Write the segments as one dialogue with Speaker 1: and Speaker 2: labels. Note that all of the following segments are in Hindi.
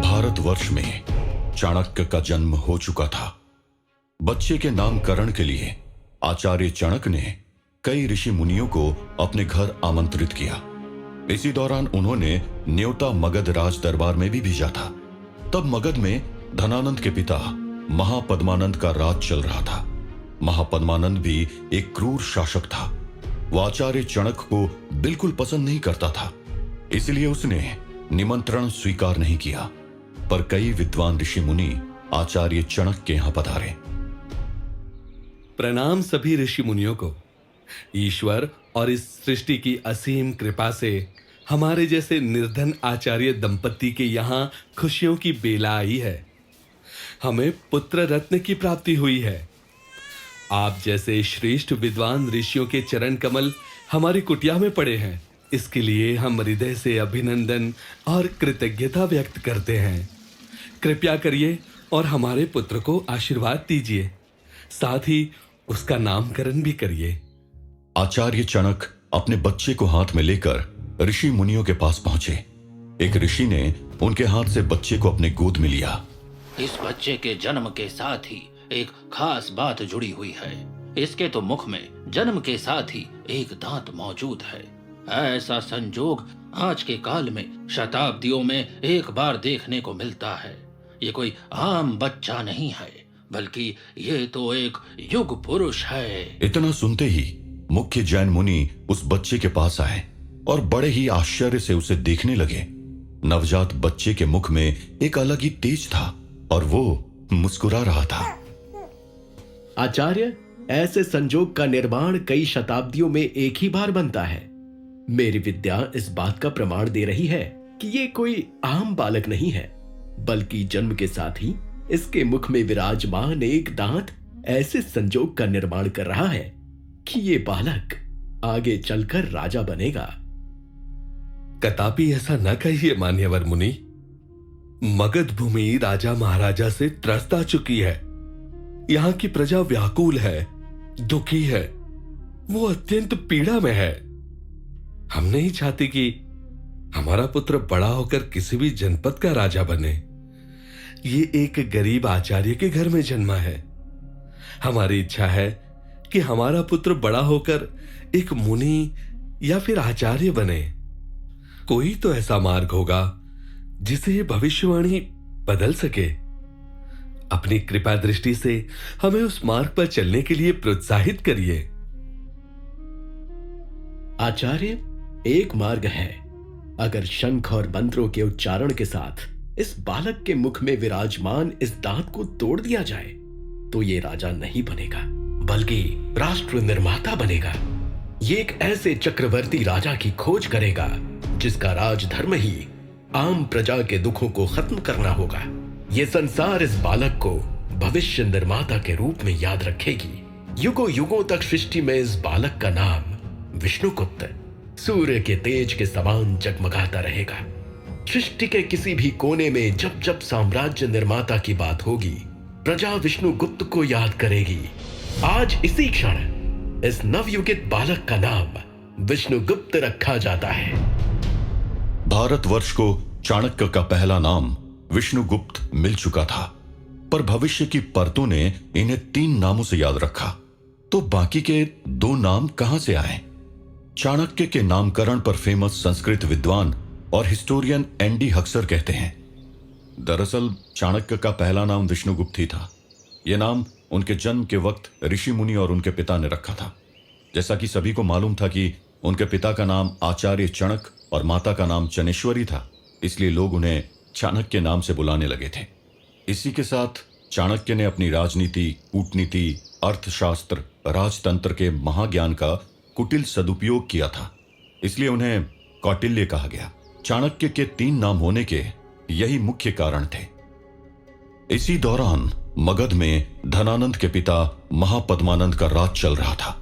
Speaker 1: भारतवर्ष में चाणक्य का जन्म हो चुका था। बच्चे के नामकरण के लिए आचार्य चाणक्य ने कई ऋषि मुनियों को अपने घर आमंत्रित किया। इसी दौरान उन्होंने न्योता मगध राज दरबार में भी भेजा था। तब मगध में धनानंद के पिता महापद्मानंद का राज चल रहा था। महापद्मानंद भी एक क्रूर शासक था। वह आचार्य चाणक्य को बिल्कुल पसंद नहीं करता था, इसलिए उसने निमंत्रण स्वीकार नहीं किया। पर कई विद्वान ऋषि मुनि आचार्य चाणक्य के यहां पधारे।
Speaker 2: प्रणाम सभी ऋषि मुनियों को। ईश्वर और इस सृष्टि की असीम कृपा से हमारे जैसे निर्धन आचार्य दंपति के यहाँ खुशियों की बेला आई है। हमें पुत्र रत्न की प्राप्ति हुई है। आप जैसे श्रेष्ठ विद्वान ऋषियों के चरण कमल हमारी कुटिया में पड़े हैं। इसके लिए हम हृदय से अभिनंदन और कृतज्ञता व्यक्त करते हैं। कृपया करिए और हमारे पुत्र को आशीर्वाद दीजिए, साथ ही उसका नामकरण भी करिए।
Speaker 1: आचार्य चाणक्य अपने बच्चे को हाथ में लेकर ऋषि मुनियों के पास पहुंचे। एक ऋषि ने उनके हाथ से बच्चे को अपने गोद में लिया।
Speaker 3: इस बच्चे के जन्म के साथ ही एक खास बात जुड़ी हुई है। इसके तो मुख में जन्म के साथ ही एक दांत मौजूद है। ऐसा संजोग आज के काल में शताब्दियों में एक बार देखने को मिलता है। ये कोई आम बच्चा नहीं है, बल्कि ये तो एक युग पुरुष है।
Speaker 1: इतना सुनते ही मुख्य जैन मुनि उस बच्चे के पास आए और बड़े ही आश्चर्य से उसे देखने लगे। नवजात बच्चे के मुख में एक अलग ही तेज था और वो मुस्कुरा रहा था।
Speaker 4: आचार्य, ऐसे संजोग का निर्माण कई शताब्दियों में एक ही बार बनता है। मेरी विद्या इस बात का प्रमाण दे रही है कि ये कोई आम बालक नहीं है, बल्कि जन्म के साथ ही इसके मुख में विराजमान एक दांत ऐसे संजोग का निर्माण कर रहा है कि ये बालक आगे चलकर राजा बनेगा।
Speaker 2: कदापि ऐसा न कहिए मान्यवर मुनि। मगध भूमि राजा महाराजा से त्रस्त आ चुकी है। यहाँ की प्रजा व्याकुल है, दुखी है, वो अत्यंत पीड़ा में है। हम नहीं चाहते कि हमारा पुत्र बड़ा होकर किसी भी जनपद का राजा बने। ये एक गरीब आचार्य के घर में जन्मा है। हमारी इच्छा है कि हमारा पुत्र बड़ा होकर एक मुनि या फिर आचार्य बने। कोई तो ऐसा मार्ग होगा जिसे ये भविष्यवाणी बदल सके। अपनी कृपा दृष्टि से हमें उस मार्ग पर चलने के लिए प्रोत्साहित करिए।
Speaker 4: आचार्य, एक मार्ग है। अगर शंख और मंत्रों के उच्चारण के साथ इस बालक के मुख में विराजमान इस दांत को तोड़ दिया जाए तो ये राजा नहीं बनेगा, बल्कि राष्ट्र निर्माता बनेगा। ये एक ऐसे चक्रवर्ती राजा की खोज करेगा जिसका राजधर्म ही आम प्रजा के दुखों को खत्म करना होगा। ये संसार इस बालक को भविष्य निर्माता के रूप में याद रखेगी। युगों युगों तक सृष्टि में इस बालक का नाम विष्णुगुप्त सूर्य के तेज के समान जगमगाता रहेगा। सृष्टि के किसी भी कोने में जब जब साम्राज्य निर्माता की बात होगी, प्रजा विष्णुगुप्त को याद करेगी। आज इसी क्षण इस नवयुगित बालक का नाम विष्णुगुप्त रखा जाता है।
Speaker 1: भारतवर्ष को चाणक्य का पहला नाम विष्णुगुप्त मिल चुका था, पर भविष्य की परतों ने इन्हें 3 नामों से याद रखा। तो बाकी के 2 नाम कहां से आए? चाणक्य के नामकरण पर फेमस संस्कृत विद्वान और हिस्टोरियन एनडी हक्सर कहते हैं, दरअसल चाणक्य का पहला नाम विष्णुगुप्त ही था। यह नाम उनके जन्म के वक्त ऋषि मुनि और उनके पिता ने रखा था। जैसा कि सभी को मालूम था कि उनके पिता का नाम आचार्य चाणक्य और माता का नाम चनेश्वरी था, इसलिए लोग उन्हें चाणक्य नाम से बुलाने लगे थे। इसी के साथ चाणक्य ने अपनी राजनीति, कूटनीति, अर्थशास्त्र, राजतंत्र के महाज्ञान का कुटिल सदुपयोग किया था, इसलिए उन्हें कौटिल्य कहा गया। चाणक्य के 3 नाम होने के यही मुख्य कारण थे। इसी दौरान मगध में धनानंद के पिता महापद्मानंद का राज चल रहा था।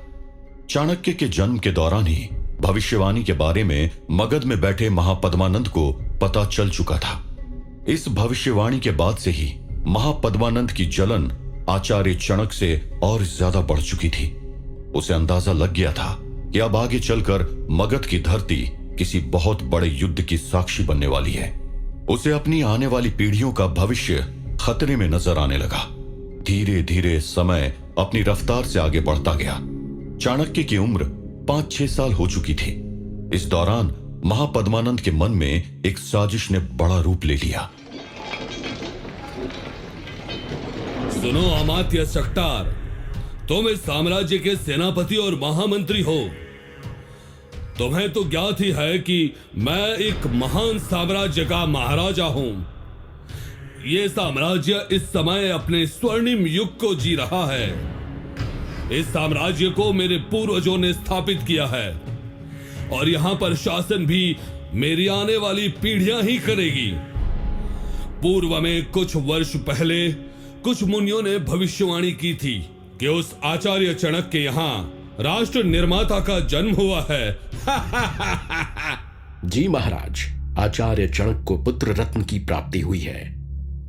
Speaker 1: चाणक्य के जन्म के दौरान ही भविष्यवाणी के बारे में मगध में बैठे महापद्मानंद को पता चल चुका था। इस भविष्यवाणी के बाद से ही महापद्मानंद की जलन आचार्य चाणक्य से और ज्यादा बढ़ चुकी थी। उसे अंदाजा लग गया था कि अब आगे चलकर मगध की धरती किसी बहुत बड़े युद्ध की साक्षी बनने वाली है। उसे अपनी आने वाली पीढ़ियों का भविष्य खतरे में नजर आने लगा। धीरे धीरे समय अपनी रफ्तार से आगे बढ़ता गया। चाणक्य की उम्र 5-6 साल हो चुकी थी। इस दौरान महापद्मानंद के मन में एक साजिश ने बड़ा रूप ले लिया।
Speaker 2: सुनो अमात्य शक्तार, तुम इस साम्राज्य के सेनापति और महामंत्री हो। तुम्हें तो ज्ञात ही है कि मैं एक महान साम्राज्य का महाराजा हूं। यह साम्राज्य इस समय अपने स्वर्णिम युग को जी रहा है। इस साम्राज्य को मेरे पूर्वजों ने स्थापित किया है और यहां पर शासन भी मेरी आने वाली पीढ़ियां ही करेगी। पूर्व में कुछ वर्ष पहले कुछ मुनियों ने भविष्यवाणी की थी कि उस आचार्य चाणक्य के यहाँ राष्ट्र निर्माता का जन्म हुआ है।
Speaker 4: जी महाराज, आचार्य चाणक्य को पुत्र रत्न की प्राप्ति हुई है।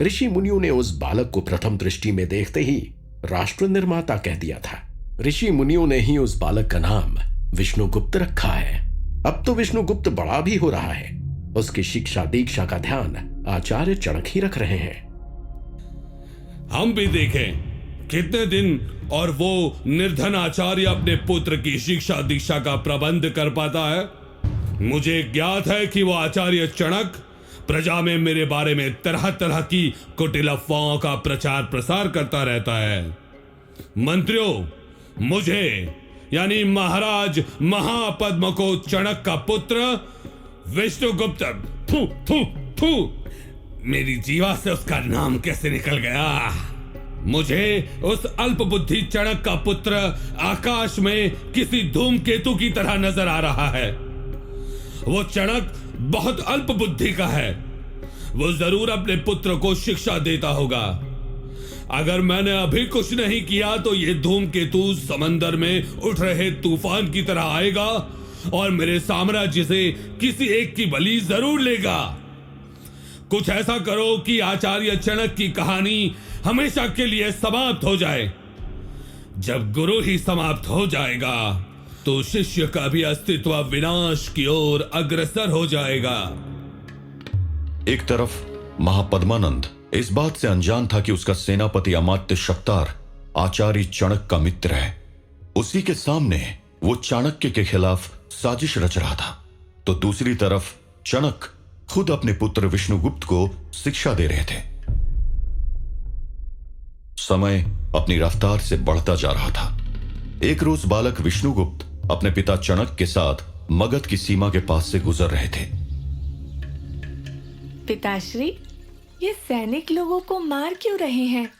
Speaker 4: ऋषि मुनियों ने उस बालक को प्रथम दृष्टि में देखते ही राष्ट्र निर्माता कह दिया था। ऋषि मुनियों ने ही उस बालक का नाम विष्णुगुप्त रखा है। अब तो विष्णुगुप्त बड़ा भी हो रहा है। उसकी शिक्षा दीक्षा का ध्यान आचार्य चाणक्य ही रख रहे हैं।
Speaker 2: हम भी देखें कितने दिन और वो निर्धन आचार्य अपने पुत्र की शिक्षा दीक्षा का प्रबंध कर पाता है। मुझे ज्ञात है कि वो आचार्य चाणक्य प्रजा में मेरे बारे में तरह तरह की कुटिल अफवाहों का प्रचार प्रसार करता रहता है। मंत्रियों, मुझे यानी महाराज महापद्म को चाणक्य का पुत्र विष्णुगुप्त, थू थू थू, मेरी जीवा से उसका नाम कैसे निकल गया। मुझे उस अल्प बुद्धि चाणक्य का पुत्र आकाश में किसी धूमकेतु की तरह नजर आ रहा है। वो चाणक्य बहुत अल्प बुद्धि का है। वो जरूर अपने पुत्र को शिक्षा देता होगा। अगर मैंने अभी कुछ नहीं किया तो ये धूमकेतु समंदर में उठ रहे तूफान की तरह आएगा और मेरे साम्राज्य से किसी एक की बलि जरूर लेगा। कुछ ऐसा करो कि आचार्य चाणक्य की कहानी हमेशा के लिए समाप्त हो जाए। जब गुरु ही समाप्त हो जाएगा तो शिष्य का भी अस्तित्व विनाश की ओर अग्रसर हो जाएगा।
Speaker 1: एक तरफ महापद्मानंद इस बात से अनजान था कि उसका सेनापति अमात्य शक्तार आचार्य चाणक्य का मित्र है। उसी के सामने वो चाणक्य के खिलाफ साजिश रच रहा था, तो दूसरी तरफ चाणक्य खुद अपने पुत्र विष्णुगुप्त को शिक्षा दे रहे थे। समय अपनी रफ्तार से बढ़ता जा रहा था। एक रोज बालक विष्णुगुप्त अपने पिता चाणक्य के साथ मगध की सीमा के पास से गुजर रहे थे।
Speaker 5: पिताश्री, ये सैनिक लोगों को मार क्यों रहे हैं?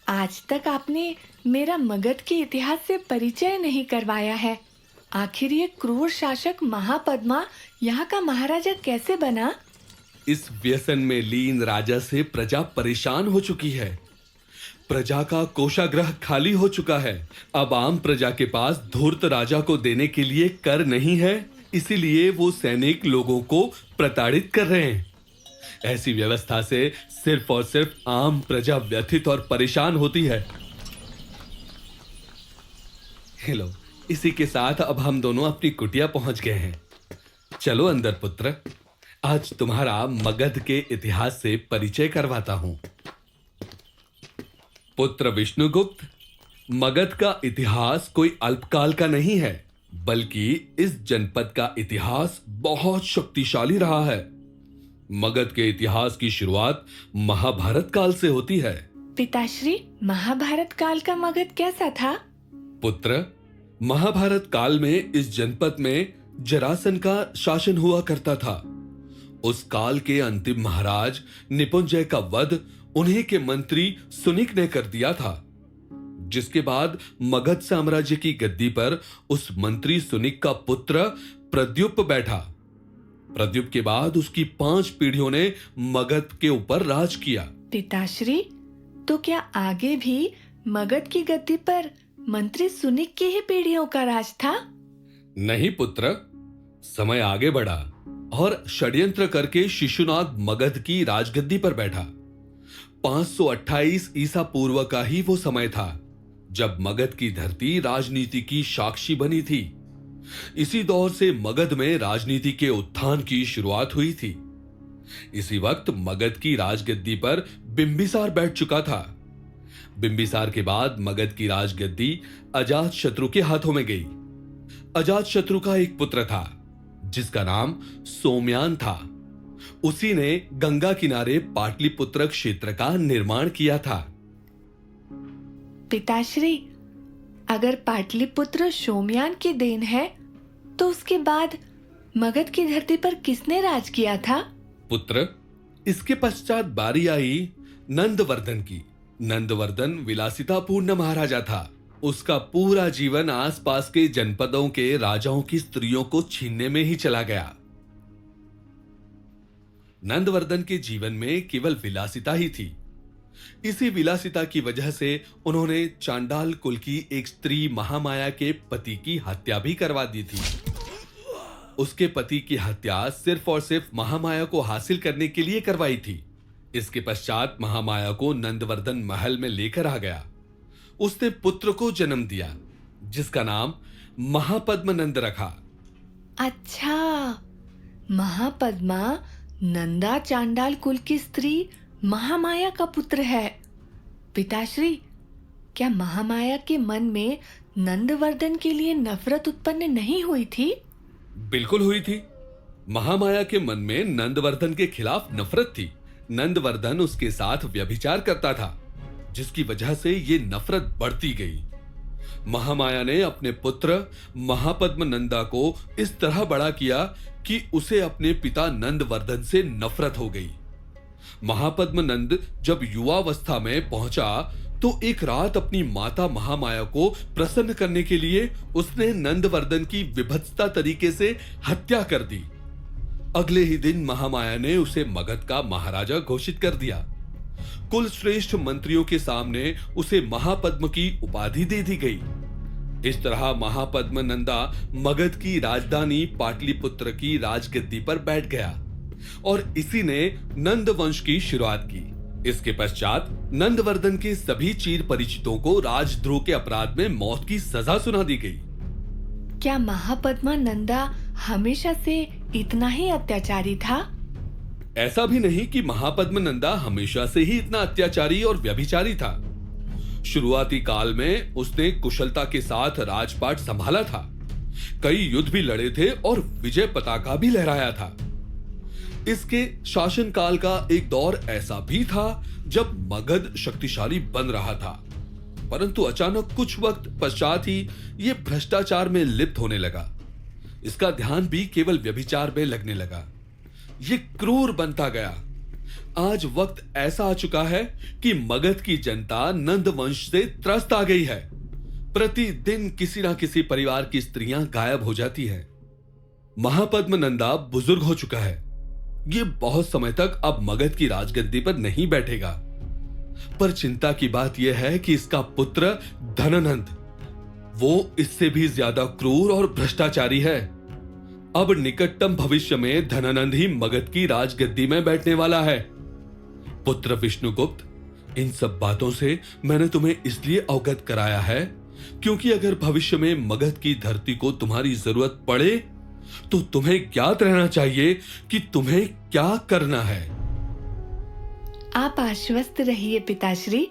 Speaker 5: आज तक आपने मेरा मगध के इतिहास से परिचय नहीं करवाया है। आखिर ये क्रूर शासक महापद्मा यहाँ का महाराजा कैसे बना?
Speaker 2: इस व्यसन में लीन राजा से प्रजा परेशान हो चुकी है। प्रजा का कोषागृह खाली हो चुका है। अब आम प्रजा के पास धूर्त राजा को देने के लिए कर नहीं है, इसीलिए वो सैनिक लोगों को प्रताड़ित कर रहे हैं। ऐसी व्यवस्था से सिर्फ और सिर्फ आम प्रजा व्यथित और परेशान होती है। हेलो, इसी के साथ अब हम दोनों अपनी कुटिया पहुंच गए हैं। चलो अंदर पुत्र, आज तुम्हारा मगध के इतिहास से परिचय करवाता हूं। पुत्र विष्णुगुप्त, मगध का इतिहास कोई अल्पकाल का नहीं है, बल्कि इस जनपद का इतिहास बहुत शक्तिशाली रहा है। मगध के इतिहास की शुरुआत महाभारत काल से होती है।
Speaker 5: पिताश्री, महाभारत काल का मगध कैसा था?
Speaker 2: पुत्र, महाभारत काल में इस जनपद में जरासन का शासन हुआ करता था। उस काल के अंतिम महाराज निपुंजय का वध उन्हीं के मंत्री सुनिक ने कर दिया था, जिसके बाद मगध साम्राज्य की गद्दी पर उस मंत्री सुनिक का पुत्र प्रद्युप्त बैठा। प्रद्युप्त के बाद उसकी 5 पीढ़ियों ने मगध के ऊपर राज किया।
Speaker 5: पिताश्री, तो क्या आगे भी मगध की गद्दी पर मंत्री सुनिक की ही पीढ़ियों का राज था?
Speaker 2: नहीं पुत्र, समय आगे बढ़ा और षड्यंत्र करके शिशुनाग मगध की राजगद्दी पर बैठा। 528 ईसा पूर्व का ही वो समय था जब मगध की धरती राजनीति की साक्षी बनी थी। इसी दौर से मगध में राजनीति के उत्थान की शुरुआत हुई थी। इसी वक्त मगध की राजगद्दी पर बिंबिसार बैठ चुका था। बिंबिसार के बाद मगध की राजगद्दी अजातशत्रु के हाथों में गई। अजातशत्रु का एक पुत्र था जिसका नाम सोम्यान था। उसी ने गंगा किनारे पाटलिपुत्र क्षेत्र का निर्माण किया था।
Speaker 5: पिताश्री, अगर पाटलिपुत्र सोमयान की देन है तो उसके बाद मगध की धरती पर किसने राज किया था?
Speaker 2: पुत्र, इसके पश्चात बारी आई नंदवर्धन की। नंदवर्धन विलासितापूर्ण महाराजा था। उसका पूरा जीवन आसपास के जनपदों के राजाओं की स्त्रियों को छीनने में ही चला गया। नंदवर्धन के जीवन में केवल विलासिता ही थी। इसी विलासिता की वजह से उन्होंने चांडाल कुल की एक स्त्री महामाया के पति की हत्या भी करवा दी थी। उसके पति की हत्या सिर्फ और सिर्फ महामाया को हासिल करने के लिए करवाई थी। इसके पश्चात महामाया को नंदवर्धन महल में लेकर आ गया। उसने पुत्र को जन्म दिया जिसका नाम महापद्मनंद रखा।
Speaker 5: अच्छा, महापद्मा नंदा चांडाल कुल की स्त्री महामाया का पुत्र है। पिताश्री, क्या महामाया के मन में नंदवर्धन के लिए नफरत उत्पन्न नहीं हुई थी?
Speaker 2: बिल्कुल हुई थी। महामाया के मन में नंदवर्धन के खिलाफ नफरत थी। नंदवर्धन उसके साथ व्यभिचार करता था जिसकी वजह से ये नफरत बढ़ती गई। महामाया ने अपने पुत्र महापद्मनंदा को इस तरह बड़ा किया कि उसे अपने पिता नंदवर्धन से नफरत हो गई। महापद्मनंद जब युवावस्था में पहुंचा तो एक रात अपनी माता महामाया को प्रसन्न करने के लिए उसने नंदवर्धन की विभत्सता तरीके से हत्या कर दी। अगले ही दिन महामाया ने उसे मगध का महाराजा घोषित कर दिया। कुल श्रेष्ठ मंत्रियों के सामने उसे महापद्म की उपाधि दे दी गई। इस तरह महापद्मनंदा मगध की राजधानी पाटलिपुत्र की राजगद्दी पर बैठ गया और इसी ने नंद वंश की शुरुआत की। इसके पश्चात नंदवर्धन के सभी चीर परिचितों को राजद्रोह के अपराध में मौत की सजा सुना दी गई।
Speaker 5: क्या महापद्मनंदा हमेशा से इतना ही अत्याचारी था?
Speaker 2: ऐसा भी नहीं कि महापद्मनंदा हमेशा से ही इतना अत्याचारी और व्यभिचारी था। शुरुआती काल में उसने कुशलता के साथ राजपाट संभाला था। कई युद्ध भी लड़े थे और विजय पताका भी लहराया था। इसके शासनकाल का एक दौर ऐसा भी था जब मगध शक्तिशाली बन रहा था, परंतु अचानक कुछ वक्त पश्चात ही यह भ्रष्टाचार में लिप्त होने लगा। इसका ध्यान भी केवल व्यभिचार में लगने लगा। यह क्रूर बनता गया। आज वक्त ऐसा आ चुका है कि मगध की जनता नंद वंश से त्रस्त आ गई है। प्रतिदिन किसी ना किसी परिवार की स्त्रियां गायब हो जाती हैं। महापद्मनंदा बुजुर्ग हो चुका है। यह बहुत समय तक अब मगध की राजगद्दी पर नहीं बैठेगा। पर चिंता की बात यह है कि इसका पुत्र धननंद, वो इससे भी ज्यादा क्रूर और भ्रष्टाचारी है। अब निकटतम भविष्य में धननंद ही मगध की राजगद्दी में बैठने वाला है। पुत्र विष्णुगुप्त, इन सब बातों से मैंने तुम्हें इसलिए अवगत कराया है क्योंकि अगर भविष्य में मगध की धरती को तुम्हारी जरूरत पड़े तो तुम्हें ज्ञात रहना चाहिए कि तुम्हें क्या करना है।
Speaker 5: आप आश्वस्त रहिए पिताश्री।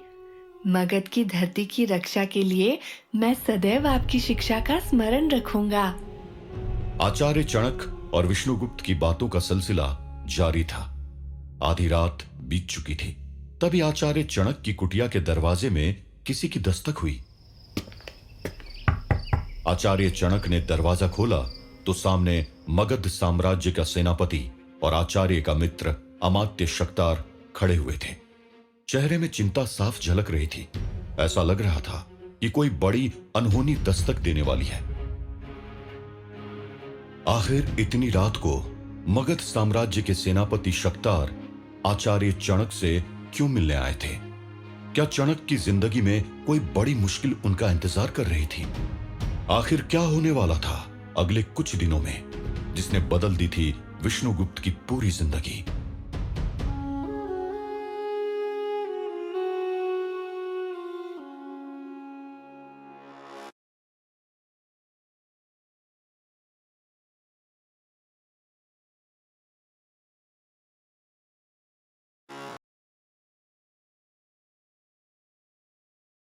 Speaker 5: मगध की धरती की रक्षा के लिए मैं सदैव आपकी शिक्षा का स्मरण रखूंगा।
Speaker 1: आचार्य चाणक्य और विष्णुगुप्त की बातों का सिलसिला जारी था। आधी रात बीत चुकी थी। तभी आचार्य चाणक्य की कुटिया के दरवाजे में किसी की दस्तक हुई। आचार्य चाणक्य ने दरवाजा खोला तो सामने मगध साम्राज्य का सेनापति और आचार्य का मित्र अमात्य शक्तार खड़े हुए थे। चेहरे में चिंता साफ झलक रही थी। ऐसा लग रहा था कि कोई बड़ी अनहोनी दस्तक देने वाली है। आखिर इतनी रात को मगध साम्राज्य के सेनापति शक्तार आचार्य चाणक्य से क्यों मिलने आए थे? क्या चाणक्य की जिंदगी में कोई बड़ी मुश्किल उनका इंतजार कर रही थी? आखिर क्या होने वाला था अगले कुछ दिनों में जिसने बदल दी थी विष्णुगुप्त की पूरी जिंदगी?